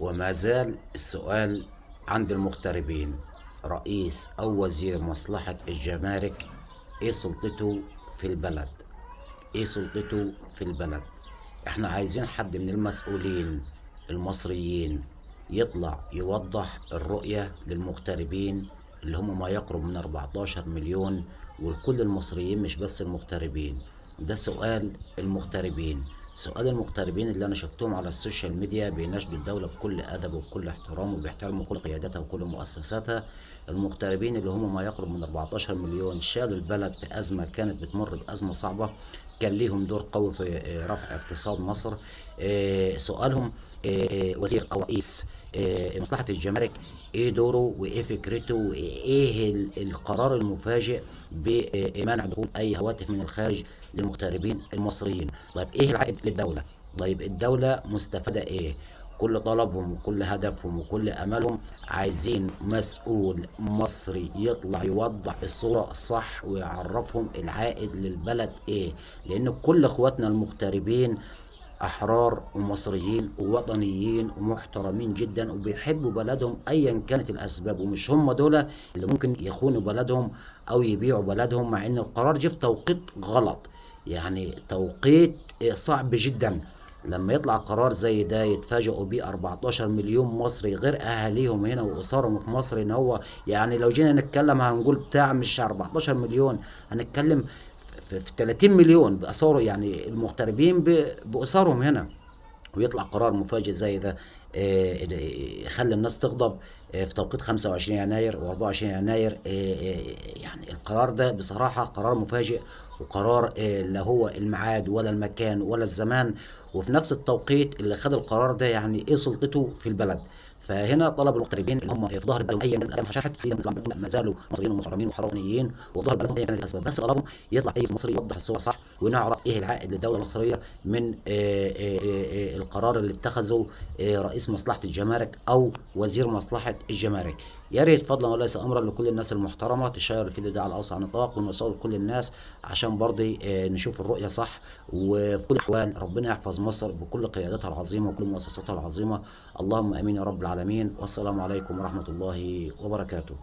وما زال السؤال عند المغتربين: رئيس أو وزير مصلحة الجمارك إيه سلطته في البلد؟ إيه سلطته في البلد؟ إحنا عايزين حد من المسؤولين المصريين يطلع يوضح الرؤية للمغتربين اللي هم ما يقرب من 14 مليون، ولكل المصريين مش بس المغتربين. ده سؤال المغتربين. سؤال المغتربين اللي انا شفتهم على السوشيال ميديا بيناشدوا الدولة بكل ادب وبكل احترام وبيحترموا كل قياداتها وكل مؤسساتها. المغتربين اللي هم ما يقرب من 14 مليون شالوا البلد في ازمة كانت بتمر بازمة صعبة، كان ليهم دور قوي في رفع اقتصاد مصر. سؤالهم: وزير او رئيس مصلحة الجمارك ايه دوره وايه فكرته وايه القرار المفاجئ بمنع دخول اي هواتف من الخارج للمغتربين المصريين؟ طيب ايه العائد للدولة؟ طيب الدولة مستفادة ايه؟ كل طلبهم وكل هدفهم وكل املهم عايزين مسؤول مصري يطلع يوضح الصورة الصح ويعرفهم العائد للبلد ايه. لان كل اخواتنا المغتربين احرار ومصريين ووطنيين ومحترمين جدا وبيحبوا بلدهم ايا كانت الاسباب، ومش هم دول اللي ممكن يخونوا بلدهم او يبيعوا بلدهم، مع ان القرار جه في توقيت غلط. يعني توقيت صعب جدا. لما يطلع قرار زي ده يتفاجئوا بيه 14 مليون مصري غير اهاليهم هنا واسرهم في مصر، ان هو يعني لو جينا نتكلم هنقول بتاع مش 14 مليون، هنتكلم في 30 مليون بأسره، يعني المغتربين بأسرهم هنا. ويطلع قرار مفاجئ زي ده يخلي الناس تغضب في توقيت 25 يناير و24 يناير. يعني القرار ده بصراحة قرار مفاجئ، وقرار لا هو الميعاد ولا المكان ولا الزمان. وفي نفس التوقيت اللي خد القرار ده يعني ايه سلطته في البلد؟ فهنا طلب المغتربين اللي هم في ظهر بلدهم ايا كانت الازمه شحت ما زالوا مصريين ومحترمين وحرانيين وفي ظهر بلدهم ايا كانت الاسباب، بس طلبهم يطلع اي مصري يوضح الصوره الصح ونعرف ايه العائد للدوله المصريه من القرار اللي اتخذه رئيس مصلحة الجمارك أو وزير مصلحة الجمارك. يا ريت فضلا وليس أمرا لكل الناس المحترمة تشير الفيديو ده على أوسع نطاق ونوصله لكل الناس، عشان برضه نشوف الرؤية صح. وفي كل الأحوال ربنا يحفظ مصر بكل قياداتها العظيمة وكل مؤسساتها العظيمة. اللهم آمين يا رب العالمين، والسلام عليكم ورحمة الله وبركاته.